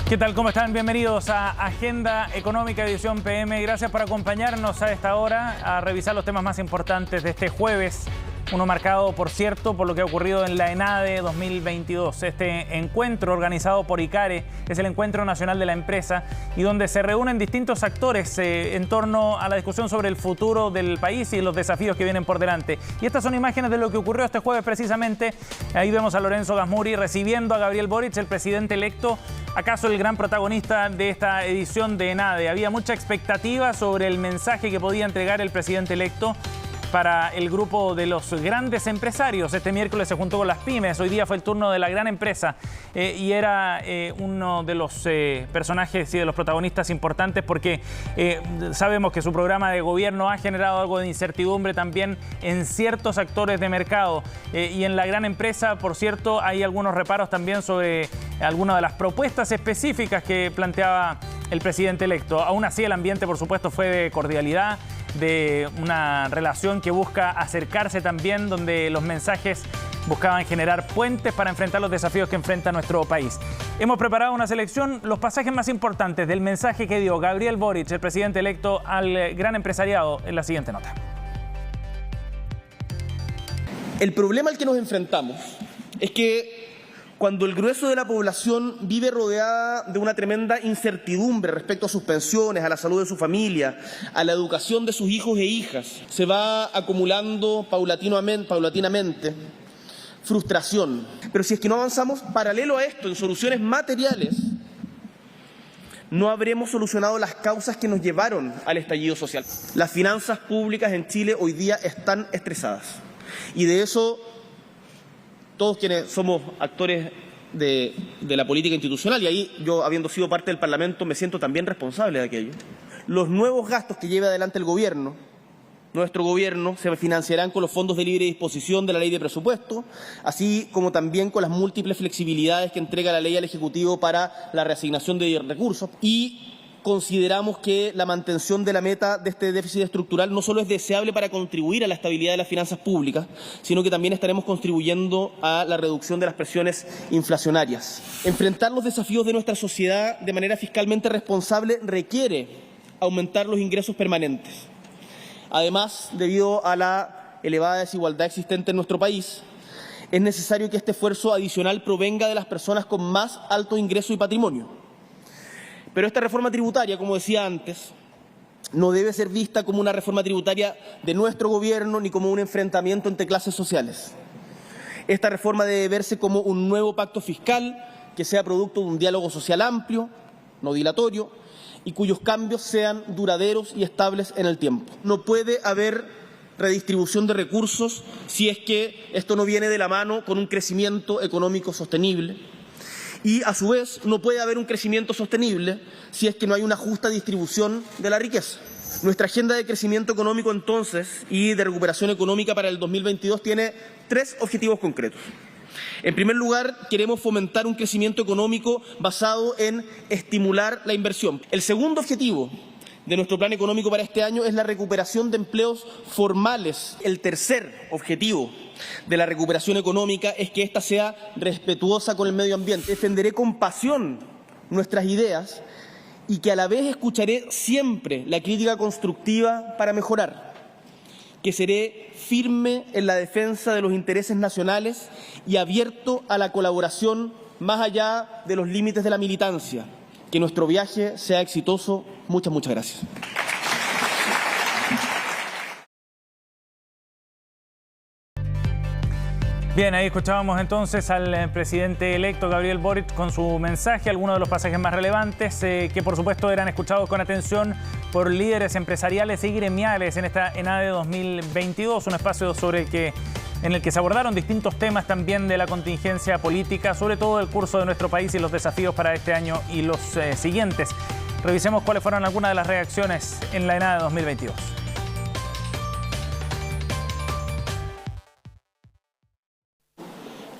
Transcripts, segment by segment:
¿Qué tal? ¿Cómo están? Bienvenidos a Agenda Económica Edición PM. Gracias por acompañarnos a esta hora a revisar los temas más importantes de este jueves. Uno marcado, por cierto, por lo que ha ocurrido en la ENADE 2022. Este encuentro organizado por ICARE es el Encuentro Nacional de la Empresa y donde se reúnen distintos actores en torno a la discusión sobre el futuro del país y los desafíos que vienen por delante. Y estas son imágenes de lo que ocurrió este jueves precisamente. Ahí vemos a Lorenzo Gazmuri recibiendo a Gabriel Boric, el presidente electo, acaso el gran protagonista de esta edición de ENADE. Había mucha expectativa sobre el mensaje que podía entregar el presidente electo para el grupo de los grandes empresarios. Este miércoles se juntó con las pymes, hoy día fue el turno de la gran empresa y era uno de los personajes y de los protagonistas importantes porque sabemos que su programa de gobierno ha generado algo de incertidumbre también en ciertos actores de mercado y en la gran empresa, por cierto, hay algunos reparos también sobre algunas de las propuestas específicas que planteaba el presidente electo. Aún así, el ambiente, por supuesto, fue de cordialidad, de una relación que busca acercarse también, donde los mensajes buscaban generar puentes para enfrentar los desafíos que enfrenta nuestro país. Hemos preparado una selección, los pasajes más importantes del mensaje que dio Gabriel Boric, el presidente electo, al gran empresariado, en la siguiente nota. El problema al que nos enfrentamos es que cuando el grueso de la población vive rodeada de una tremenda incertidumbre respecto a sus pensiones, a la salud de su familia, a la educación de sus hijos e hijas, se va acumulando paulatinamente frustración. Pero si es que no avanzamos paralelo a esto en soluciones materiales, no habremos solucionado las causas que nos llevaron al estallido social. Las finanzas públicas en Chile hoy día están estresadas y de eso todos quienes somos actores de la política institucional, y ahí yo, habiendo sido parte del Parlamento, me siento también responsable de aquello. Los nuevos gastos que lleve adelante el gobierno, nuestro gobierno, se financiarán con los fondos de libre disposición de la ley de presupuesto, así como también con las múltiples flexibilidades que entrega la ley al Ejecutivo para la reasignación de recursos. Y consideramos que la mantención de la meta de este déficit estructural no solo es deseable para contribuir a la estabilidad de las finanzas públicas, sino que también estaremos contribuyendo a la reducción de las presiones inflacionarias. Enfrentar los desafíos de nuestra sociedad de manera fiscalmente responsable requiere aumentar los ingresos permanentes. Además, debido a la elevada desigualdad existente en nuestro país, es necesario que este esfuerzo adicional provenga de las personas con más alto ingreso y patrimonio. Pero esta reforma tributaria, como decía antes, no debe ser vista como una reforma tributaria de nuestro gobierno ni como un enfrentamiento entre clases sociales. Esta reforma debe verse como un nuevo pacto fiscal que sea producto de un diálogo social amplio, no dilatorio, y cuyos cambios sean duraderos y estables en el tiempo. No puede haber redistribución de recursos si es que esto no viene de la mano con un crecimiento económico sostenible. Y, a su vez, no puede haber un crecimiento sostenible si es que no hay una justa distribución de la riqueza. Nuestra agenda de crecimiento económico, entonces, y de recuperación económica para el 2022 tiene tres objetivos concretos. En primer lugar, queremos fomentar un crecimiento económico basado en estimular la inversión. El segundo objetivo de nuestro plan económico para este año es la recuperación de empleos formales. El tercer objetivo de la recuperación económica es que ésta sea respetuosa con el medio ambiente. Defenderé con pasión nuestras ideas y que a la vez escucharé siempre la crítica constructiva para mejorar, que seré firme en la defensa de los intereses nacionales y abierto a la colaboración más allá de los límites de la militancia. Que nuestro viaje sea exitoso. Muchas gracias. Bien, ahí escuchábamos entonces al presidente electo Gabriel Boric con su mensaje, algunos de los pasajes más relevantes que por supuesto eran escuchados con atención por líderes empresariales y gremiales en esta ENADE 2022, un espacio en el que se abordaron distintos temas también de la contingencia política, sobre todo el curso de nuestro país y los desafíos para este año y los siguientes. Revisemos cuáles fueron algunas de las reacciones en la ENADE 2022.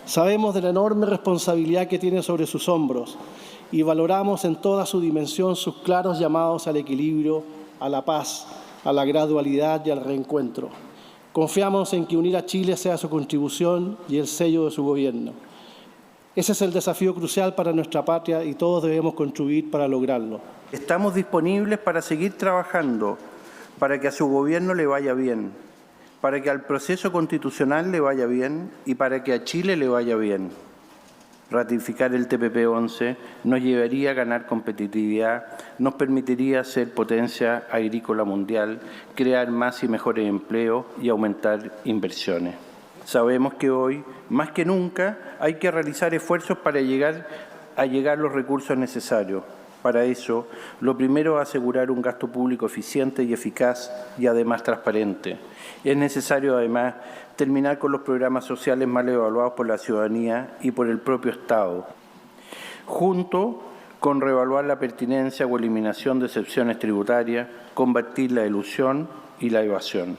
Sabemos de la enorme responsabilidad que tiene sobre sus hombros y valoramos en toda su dimensión sus claros llamados al equilibrio, a la paz, a la gradualidad y al reencuentro. Confiamos en que unir a Chile sea su contribución y el sello de su gobierno. Ese es el desafío crucial para nuestra patria y todos debemos contribuir para lograrlo. Estamos disponibles para seguir trabajando para que a su gobierno le vaya bien, para que al proceso constitucional le vaya bien y para que a Chile le vaya bien. Ratificar el TPP-11 nos llevaría a ganar competitividad, nos permitiría ser potencia agrícola mundial, crear más y mejores empleos y aumentar inversiones. Sabemos que hoy, más que nunca, hay que realizar esfuerzos para llegar los recursos necesarios. Para eso, lo primero es asegurar un gasto público eficiente y eficaz y además transparente. Es necesario además terminar con los programas sociales mal evaluados por la ciudadanía y por el propio Estado, junto con reevaluar la pertinencia o eliminación de excepciones tributarias, combatir la elusión y la evasión.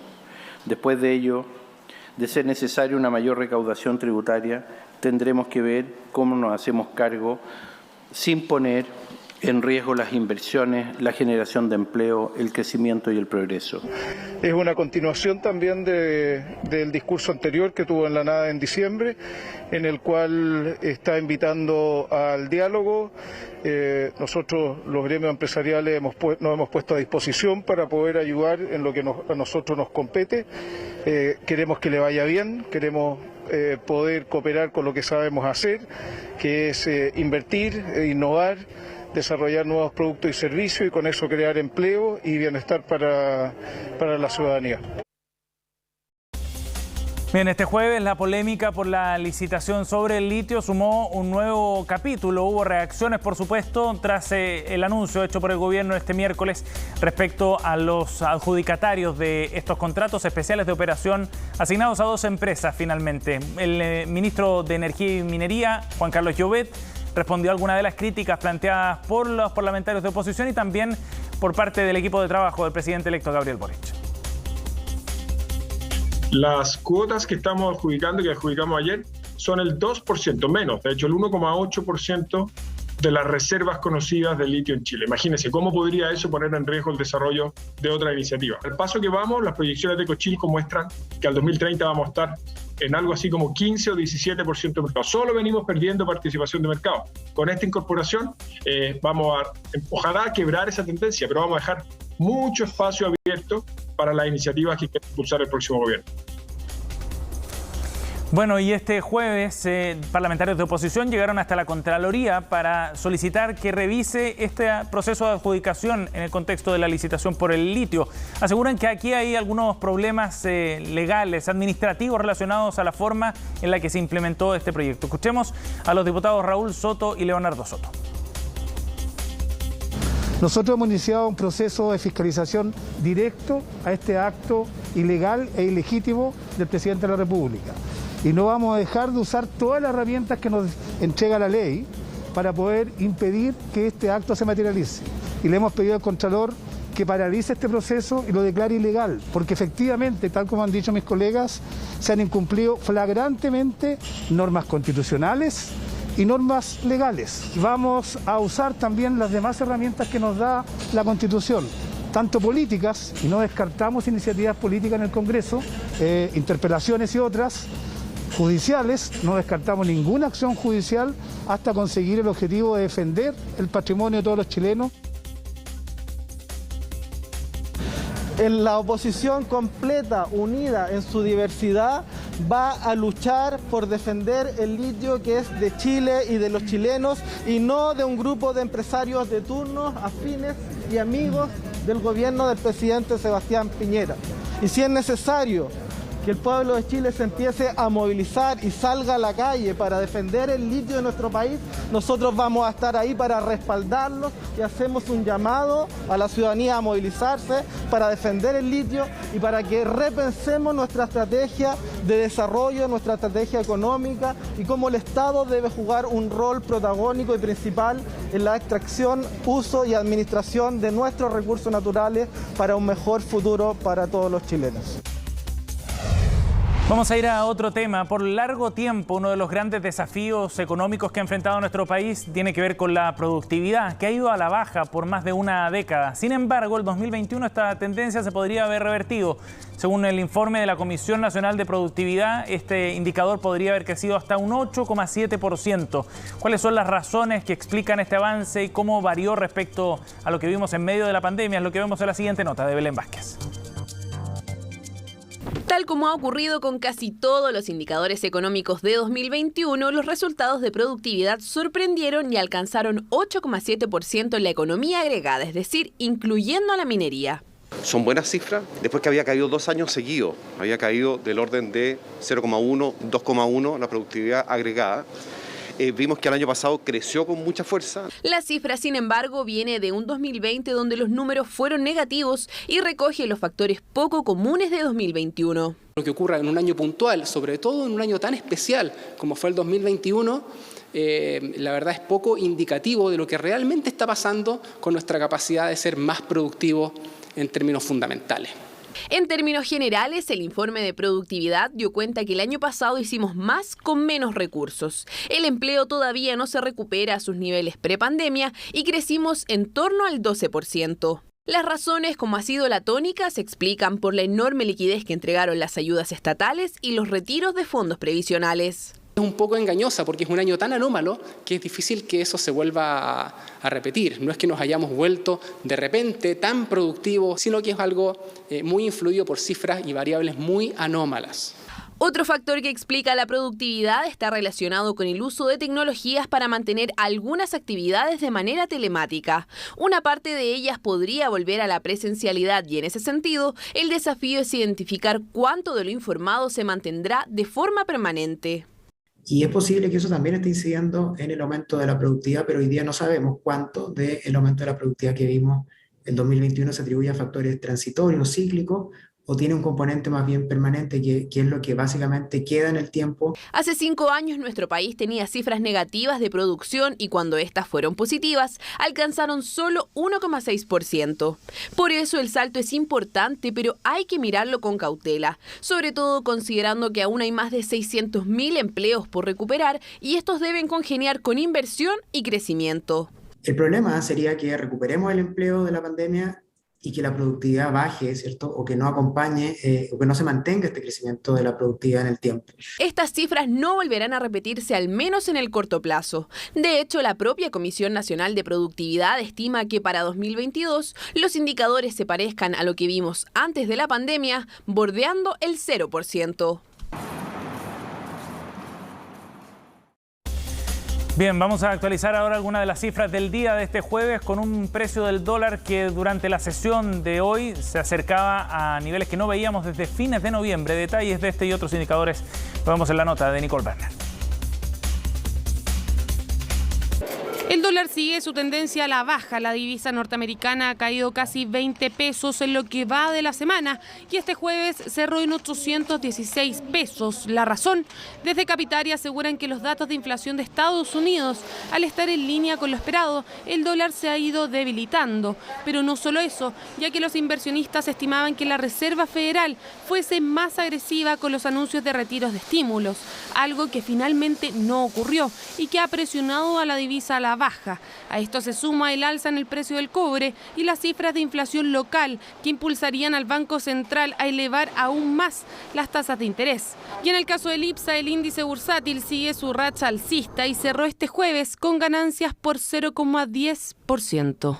Después de ello, de ser necesaria una mayor recaudación tributaria, tendremos que ver cómo nos hacemos cargo sin poner en riesgo las inversiones, la generación de empleo, el crecimiento y el progreso. Es una continuación también del discurso anterior que tuvo en la nada en diciembre, en el cual está invitando al diálogo. Nosotros, los gremios empresariales, nos hemos puesto a disposición para poder ayudar en lo que a nosotros nos compete. Queremos que le vaya bien, queremos poder cooperar con lo que sabemos hacer, que es invertir, innovar, desarrollar nuevos productos y servicios y con eso crear empleo y bienestar para la ciudadanía. Bien, este jueves la polémica por la licitación sobre el litio sumó un nuevo capítulo. Hubo reacciones, por supuesto, tras el anuncio hecho por el gobierno este miércoles respecto a los adjudicatarios de estos contratos especiales de operación asignados a 2 empresas finalmente. El ministro de Energía y Minería, Juan Carlos Llobet, respondió a algunas de las críticas planteadas por los parlamentarios de oposición y también por parte del equipo de trabajo del presidente electo Gabriel Boric. Las cuotas que estamos adjudicando, que adjudicamos ayer, son el 2% menos, de hecho el 1,8% de las reservas conocidas de litio en Chile. Imagínense, ¿cómo podría eso poner en riesgo el desarrollo de otra iniciativa? Al paso que vamos, las proyecciones de Cochilco muestran que al 2030 vamos a estar en algo así como 15 o 17% de mercado. Solo venimos perdiendo participación de mercado. Con esta incorporación vamos a, ojalá, quebrar esa tendencia, pero vamos a dejar mucho espacio abierto para las iniciativas que quiere impulsar el próximo gobierno. Bueno, y este jueves parlamentarios de oposición llegaron hasta la Contraloría para solicitar que revise este proceso de adjudicación en el contexto de la licitación por el litio. Aseguran que aquí hay algunos problemas legales, administrativos relacionados a la forma en la que se implementó este proyecto. Escuchemos a los diputados Raúl Soto y Leonardo Soto. Nosotros hemos iniciado un proceso de fiscalización directo a este acto ilegal e ilegítimo del presidente de la República. Y no vamos a dejar de usar todas las herramientas que nos entrega la ley para poder impedir que este acto se materialice. Y le hemos pedido al Contralor que paralice este proceso y lo declare ilegal, porque efectivamente, tal como han dicho mis colegas, se han incumplido flagrantemente normas constitucionales y normas legales. Vamos a usar también las demás herramientas que nos da la Constitución, tanto políticas, y no descartamos iniciativas políticas en el Congreso, interpelaciones y otras, judiciales, no descartamos ninguna acción judicial hasta conseguir el objetivo de defender el patrimonio de todos los chilenos. En la oposición completa, unida en su diversidad, va a luchar por defender el litio que es de Chile y de los chilenos y no de un grupo de empresarios de turno afines y amigos del gobierno del presidente Sebastián Piñera. Y si es necesario que el pueblo de Chile se empiece a movilizar y salga a la calle para defender el litio de nuestro país, nosotros vamos a estar ahí para respaldarlos y hacemos un llamado a la ciudadanía a movilizarse para defender el litio y para que repensemos nuestra estrategia de desarrollo, nuestra estrategia económica y cómo el Estado debe jugar un rol protagónico y principal en la extracción, uso y administración de nuestros recursos naturales para un mejor futuro para todos los chilenos. Vamos a ir a otro tema. Por largo tiempo, uno de los grandes desafíos económicos que ha enfrentado nuestro país tiene que ver con la productividad, que ha ido a la baja por más de una década. Sin embargo, el 2021 esta tendencia se podría haber revertido. Según el informe de la Comisión Nacional de Productividad, este indicador podría haber crecido hasta un 8,7%. ¿Cuáles son las razones que explican este avance y cómo varió respecto a lo que vimos en medio de la pandemia? Es lo que vemos en la siguiente nota de Belén Vázquez. Tal como ha ocurrido con casi todos los indicadores económicos de 2021, los resultados de productividad sorprendieron y alcanzaron 8,7% en la economía agregada, es decir, incluyendo a la minería. Son buenas cifras, después que había caído 2 años seguidos, había caído del orden de 0,1, 2,1 la productividad agregada. Vimos que el año pasado creció con mucha fuerza. La cifra, sin embargo, viene de un 2020 donde los números fueron negativos y recoge los factores poco comunes de 2021. Lo que ocurra en un año puntual, sobre todo en un año tan especial como fue el 2021, la verdad es poco indicativo de lo que realmente está pasando con nuestra capacidad de ser más productivos en términos fundamentales. En términos generales, el informe de productividad dio cuenta que el año pasado hicimos más con menos recursos. El empleo todavía no se recupera a sus niveles prepandemia y crecimos en torno al 12%. Las razones, como ha sido la tónica, se explican por la enorme liquidez que entregaron las ayudas estatales y los retiros de fondos previsionales. Es un poco engañosa porque es un año tan anómalo que es difícil que eso se vuelva a repetir. No es que nos hayamos vuelto de repente tan productivos, sino que es algo muy influido por cifras y variables muy anómalas. Otro factor que explica la productividad está relacionado con el uso de tecnologías para mantener algunas actividades de manera telemática. Una parte de ellas podría volver a la presencialidad y en ese sentido, el desafío es identificar cuánto de lo informado se mantendrá de forma permanente. Y es posible que eso también esté incidiendo en el aumento de la productividad, pero hoy día no sabemos cuánto del aumento de la productividad que vimos en 2021 se atribuye a factores transitorios, cíclicos, o tiene un componente más bien permanente, que es lo que básicamente queda en el tiempo. Hace 5 años nuestro país tenía cifras negativas de producción y cuando estas fueron positivas, alcanzaron solo 1,6%. Por eso el salto es importante, pero hay que mirarlo con cautela, sobre todo considerando que aún hay más de 600.000 empleos por recuperar y estos deben congeniar con inversión y crecimiento. El problema sería que recuperemos el empleo de la pandemia y que la productividad baje, ¿cierto? O que no acompañe, o que no se mantenga este crecimiento de la productividad en el tiempo. Estas cifras no volverán a repetirse al menos en el corto plazo. De hecho, la propia Comisión Nacional de Productividad estima que para 2022 los indicadores se parezcan a lo que vimos antes de la pandemia, bordeando el 0%. Bien, vamos a actualizar ahora algunas de las cifras del día de este jueves con un precio del dólar que durante la sesión de hoy se acercaba a niveles que no veíamos desde fines de noviembre. Detalles de este y otros indicadores lo vemos en la nota de Nicole Werner. El dólar sigue su tendencia a la baja. La divisa norteamericana ha caído casi 20 pesos en lo que va de la semana y este jueves cerró en 816 pesos. La razón, desde Capitari aseguran que los datos de inflación de Estados Unidos, al estar en línea con lo esperado, el dólar se ha ido debilitando. Pero no solo eso, ya que los inversionistas estimaban que la Reserva Federal fuese más agresiva con los anuncios de retiros de estímulos, algo que finalmente no ocurrió y que ha presionado a la divisa a la baja. A esto se suma el alza en el precio del cobre y las cifras de inflación local que impulsarían al Banco Central a elevar aún más las tasas de interés. Y en el caso del IPSA, el índice bursátil sigue su racha alcista y cerró este jueves con ganancias por 0,10%.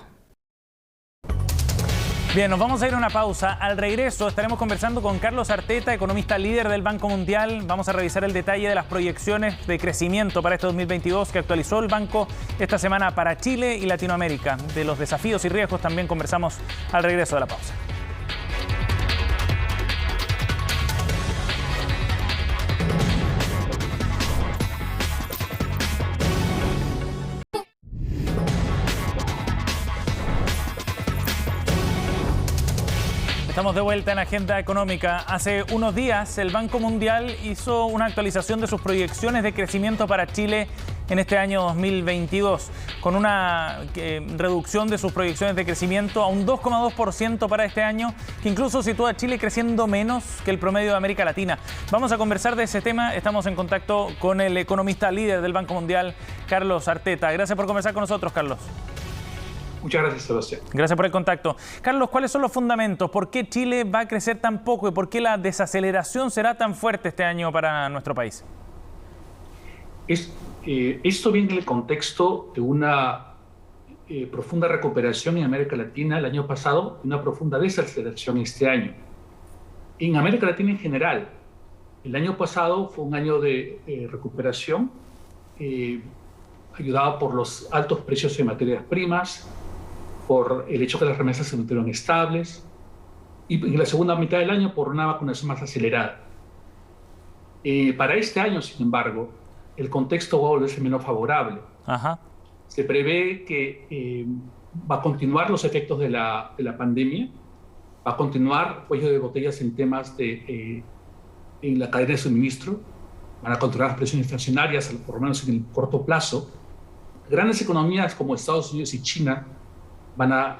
Bien, nos vamos a ir a una pausa. Al regreso estaremos conversando con Carlos Arteta, economista líder del Banco Mundial. Vamos a revisar el detalle de las proyecciones de crecimiento para este 2022 que actualizó el banco esta semana para Chile y Latinoamérica. De los desafíos y riesgos también conversamos al regreso de la pausa. Estamos de vuelta en Agenda Económica. Hace unos días el Banco Mundial hizo una actualización de sus proyecciones de crecimiento para Chile en este año 2022, con una reducción de sus proyecciones de crecimiento a un 2,2% para este año, que incluso sitúa a Chile creciendo menos que el promedio de América Latina. Vamos a conversar de ese tema. Estamos en contacto con el economista líder del Banco Mundial, Carlos Arteta. Gracias por conversar con nosotros, Carlos. Muchas gracias, Sebastián. Gracias por el contacto. Carlos, ¿cuáles son los fundamentos? ¿Por qué Chile va a crecer tan poco y por qué la desaceleración será tan fuerte este año para nuestro país? Esto viene en el contexto de una profunda recuperación en América Latina el año pasado y una profunda desaceleración este año. En América Latina en general, el año pasado fue un año de recuperación ayudado por los altos precios de materias primas, por el hecho que las remesas se mantuvieron estables y en la segunda mitad del año por una vacunación más acelerada. Para este año, sin embargo, el contexto va a volverse menos favorable. Ajá. Se prevé que va a continuar los efectos de la pandemia, va a continuar cuello de botellas en temas en la cadena de suministro, van a continuar las presiones inflacionarias, por lo menos en el corto plazo. Grandes economías como Estados Unidos y China van a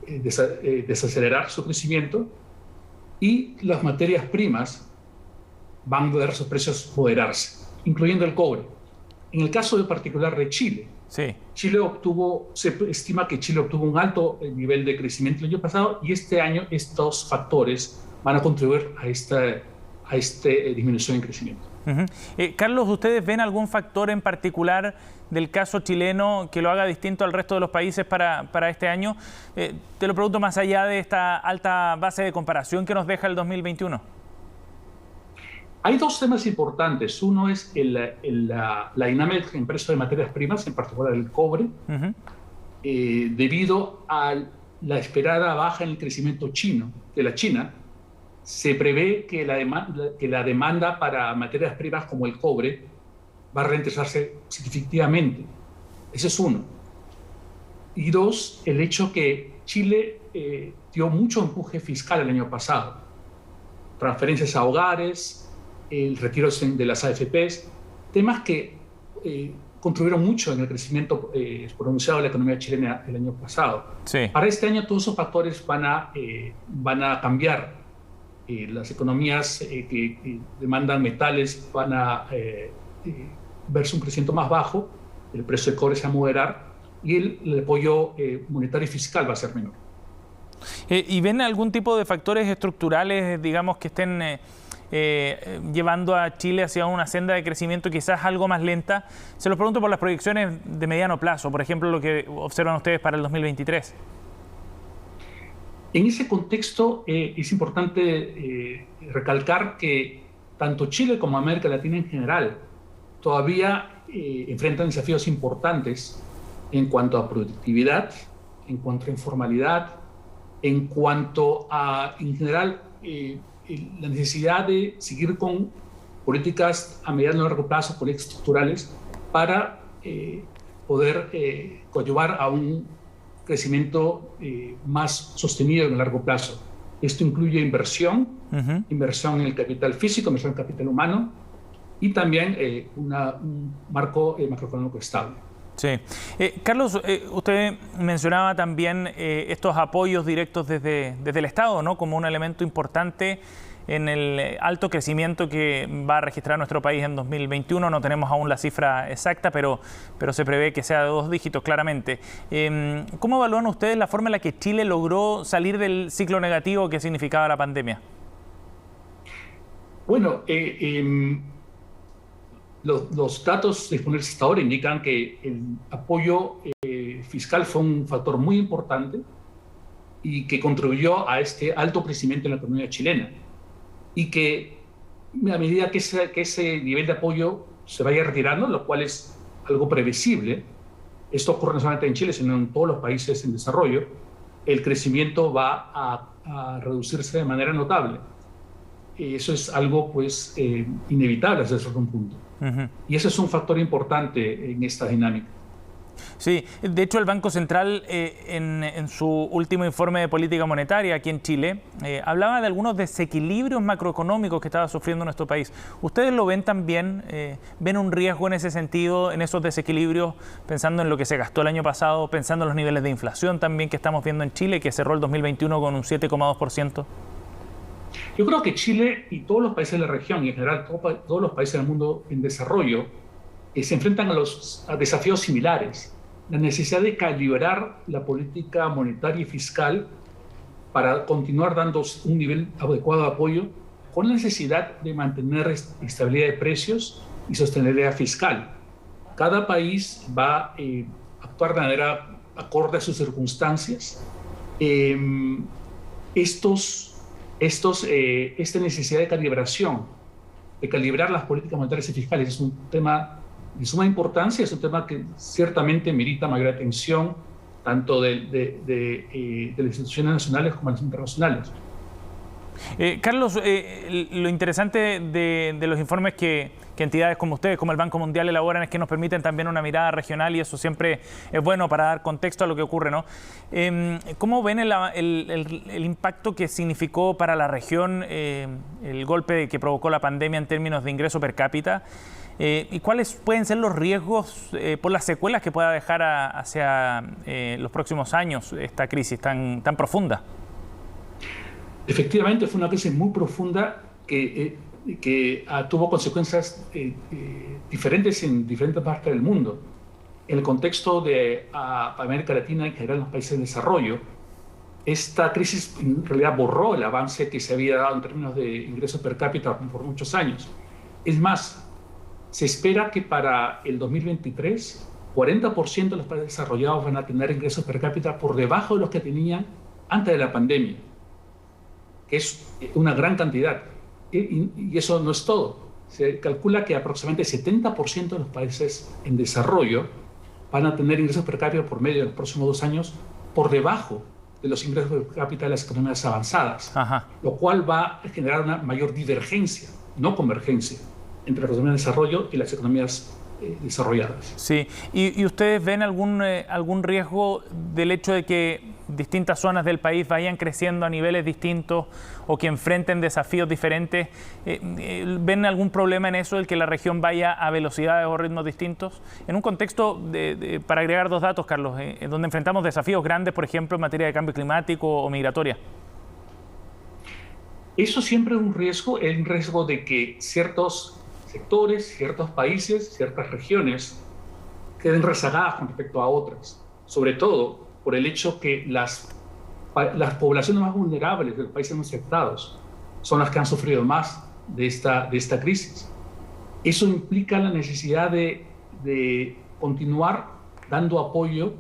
desacelerar su crecimiento y las materias primas van a ver sus precios moderarse, incluyendo el cobre. En el caso en particular de Chile, sí. Se estima que Chile obtuvo un alto nivel de crecimiento el año pasado y este año estos factores van a contribuir a esta disminución en crecimiento. Carlos, ¿ustedes ven algún factor en particular del caso chileno que lo haga distinto al resto de los países para este año? Te lo pregunto más allá de esta alta base de comparación que nos deja el 2021. Hay dos temas importantes. Uno es la dinámica en precio de materias primas, en particular el cobre, debido a la esperada baja en el crecimiento de la China. Se prevé que la demanda para materias primas como el cobre va a ralentizarse significativamente. Ese es uno. Y dos, el hecho que Chile dio mucho empuje fiscal el año pasado. Transferencias a hogares, el retiro de las AFPs, temas que contribuyeron mucho en el crecimiento exponencial de la economía chilena el año pasado. Sí. Para este año todos esos factores van a cambiar. Las economías que demandan metales van a verse un crecimiento más bajo, el precio del cobre se va a moderar y el apoyo monetario y fiscal va a ser menor. ¿Y ven algún tipo de factores estructurales, digamos, que estén llevando a Chile hacia una senda de crecimiento quizás algo más lenta? Se los pregunto por las proyecciones de mediano plazo, por ejemplo, lo que observan ustedes para el 2023. En ese contexto es importante recalcar que tanto Chile como América Latina en general todavía enfrentan desafíos importantes en cuanto a productividad, en cuanto a informalidad, en cuanto a, en general, la necesidad de seguir con políticas a mediano y largo plazo, políticas estructurales, para poder coadyuvar a un crecimiento más sostenido en el largo plazo. Esto incluye inversión, inversión en el capital físico, inversión en el capital humano y también un marco macroeconómico estable. Sí. Carlos, usted mencionaba también estos apoyos directos desde el Estado, ¿no?, como un elemento importante en el alto crecimiento que va a registrar nuestro país en 2021. No tenemos aún la cifra exacta, pero se prevé que sea de 2 dígitos claramente. ¿Cómo evalúan ustedes la forma en la que Chile logró salir del ciclo negativo que significaba la pandemia? Bueno, los datos disponibles hasta ahora indican que el apoyo fiscal fue un factor muy importante y que contribuyó a este alto crecimiento en la economía chilena. Y que a medida que ese nivel de apoyo se vaya retirando, lo cual es algo previsible, esto ocurre no solamente en Chile, sino en todos los países en desarrollo, el crecimiento va a reducirse de manera notable. Eso es algo pues inevitable hasta cierto punto. Y ese es un factor importante en esta dinámica. Sí, de hecho el Banco Central en su último informe de política monetaria aquí en Chile hablaba de algunos desequilibrios macroeconómicos que estaba sufriendo nuestro país. ¿Ustedes lo ven también? ¿Ven un riesgo en ese sentido, en esos desequilibrios, pensando en lo que se gastó el año pasado, pensando en los niveles de inflación también que estamos viendo en Chile, que cerró el 2021 con un 7,2%? Yo creo que Chile y todos los países de la región y en general todos los países del mundo en desarrollo se enfrentan a desafíos similares. La necesidad de calibrar la política monetaria y fiscal para continuar dando un nivel adecuado de apoyo, con la necesidad de mantener estabilidad de precios y sostenibilidad fiscal. Cada país va a actuar de manera acorde a sus circunstancias. Esta necesidad de calibración, de calibrar las políticas monetarias y fiscales, es un tema de suma importancia, es un tema que ciertamente merita mayor atención, tanto de las instituciones nacionales como de las internacionales. Carlos, lo interesante de los informes que entidades como ustedes, como el Banco Mundial, elaboran es que nos permiten también una mirada regional y eso siempre es bueno para dar contexto a lo que ocurre, ¿no? ¿Cómo ven el impacto que significó para la región el golpe que provocó la pandemia en términos de ingreso per cápita? ¿Y cuáles pueden ser los riesgos por las secuelas que pueda dejar hacia los próximos años esta crisis tan profunda? Efectivamente, fue una crisis muy profunda que tuvo consecuencias diferentes en diferentes partes del mundo. En el contexto de América Latina y en general en los países de desarrollo, esta crisis en realidad borró el avance que se había dado en términos de ingresos per cápita por muchos años. Es más, se espera que para el 2023, 40% de los países desarrollados van a tener ingresos per cápita por debajo de los que tenían antes de la pandemia. Es una gran cantidad. Y eso no es todo. Se calcula que aproximadamente 70% de los países en desarrollo van a tener ingresos per cápita por medio de los próximos 2 años por debajo de los ingresos per cápita de las economías avanzadas, lo cual va a generar una mayor divergencia, no convergencia, entre las economías de desarrollo y las economías desarrolladas. Sí, ¿y ustedes ven algún riesgo del hecho de que distintas zonas del país vayan creciendo a niveles distintos o que enfrenten desafíos diferentes? ¿Ven algún problema en eso, el que la región vaya a velocidades o ritmos distintos? En un contexto, para agregar 2 datos, Carlos, donde enfrentamos desafíos grandes, por ejemplo, en materia de cambio climático o migratoria. Eso siempre es un riesgo de que ciertos sectores, ciertos países, ciertas regiones queden rezagadas con respecto a otras, sobre todo por el hecho que las poblaciones más vulnerables de los países más afectados son las que han sufrido más de esta crisis. Eso implica la necesidad de continuar dando apoyo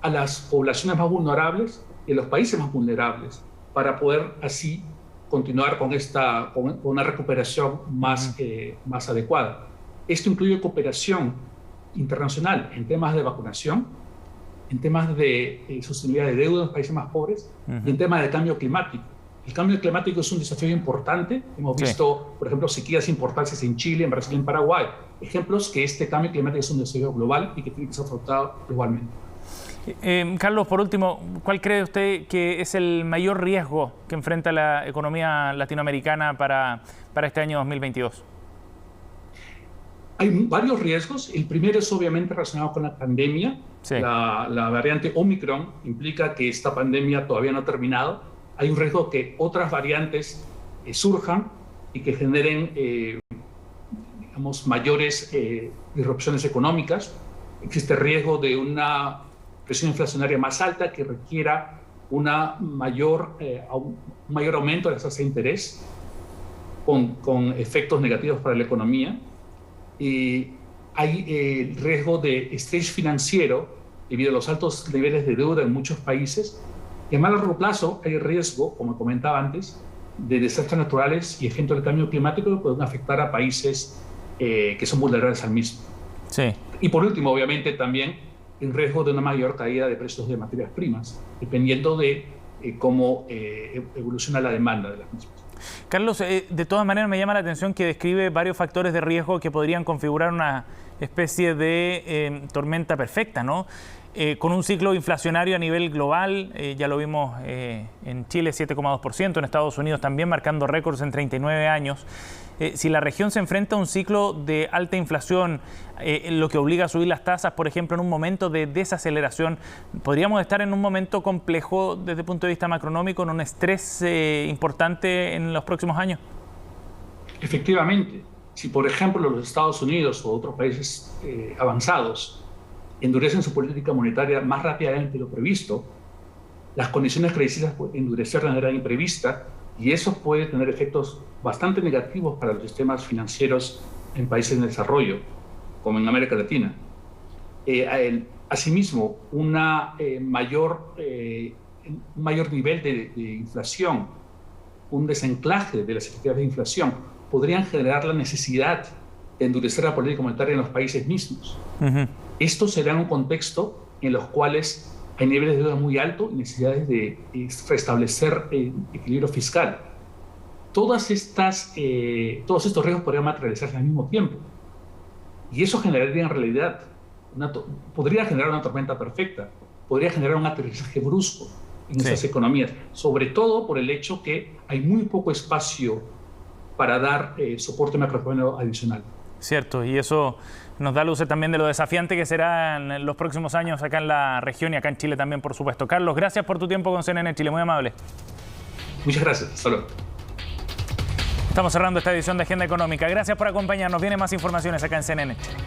a las poblaciones más vulnerables y a los países más vulnerables para poder así continuar con una recuperación más adecuada. Esto incluye cooperación internacional en temas de vacunación, en temas de sostenibilidad de deuda en los países más pobres y en temas de cambio climático. El cambio climático es un desafío importante. Hemos visto, por ejemplo, sequías importantes en Chile, en Brasil y en Paraguay. Ejemplos que este cambio climático es un desafío global y que tiene que ser afrontado globalmente. Carlos, por último, ¿cuál cree usted que es el mayor riesgo que enfrenta la economía latinoamericana para este año 2022? Hay varios riesgos. El primero es obviamente relacionado con la pandemia. Sí. La variante Omicron implica que esta pandemia todavía no ha terminado. Hay un riesgo que otras variantes surjan y que generen mayores disrupciones económicas. Existe riesgo de una presión inflacionaria más alta que requiera un mayor aumento de las tasas de interés con efectos negativos para la economía. Y hay riesgo de estrés financiero debido a los altos niveles de deuda en muchos países. Y a más largo plazo hay riesgo, como comentaba antes, de desastres naturales y efectos del cambio climático que pueden afectar a países que son vulnerables al mismo. Sí. Y por último, obviamente, también el riesgo de una mayor caída de precios de materias primas, dependiendo de cómo evoluciona la demanda de las mismas. Carlos, de todas maneras me llama la atención que describe varios factores de riesgo que podrían configurar una especie de tormenta perfecta, ¿no? Con un ciclo inflacionario a nivel global, ya lo vimos en Chile 7,2%, en Estados Unidos también marcando récords en 39 años. Si la región se enfrenta a un ciclo de alta inflación, lo que obliga a subir las tasas, por ejemplo, en un momento de desaceleración, ¿podríamos estar en un momento complejo desde el punto de vista macroeconómico, en un estrés importante en los próximos años? Efectivamente, si por ejemplo los Estados Unidos o otros países avanzados endurecen su política monetaria más rápidamente de lo previsto, las condiciones crediticias pueden endurecer de manera imprevista y eso puede tener efectos bastante negativos para los sistemas financieros en países en desarrollo, como en América Latina. Asimismo, un mayor nivel de inflación, un desanclaje de las expectativas de inflación, podrían generar la necesidad de endurecer la política monetaria en los países mismos. Esto será en un contexto en los cuales hay niveles de deuda muy altos y necesidades de restablecer equilibrio fiscal. Todos estos riesgos podrían materializarse al mismo tiempo. Y eso generaría en realidad, podría generar una tormenta perfecta, podría generar un aterrizaje brusco en esas economías, sobre todo por el hecho que hay muy poco espacio para dar soporte macroeconómico adicional. Cierto, y eso nos da luces también de lo desafiante que será en los próximos años acá en la región y acá en Chile también, por supuesto. Carlos, gracias por tu tiempo con CNN Chile, muy amable. Muchas gracias, hasta luego. Estamos cerrando esta edición de Agenda Económica. Gracias por acompañarnos. Vienen más informaciones acá en CNN Chile.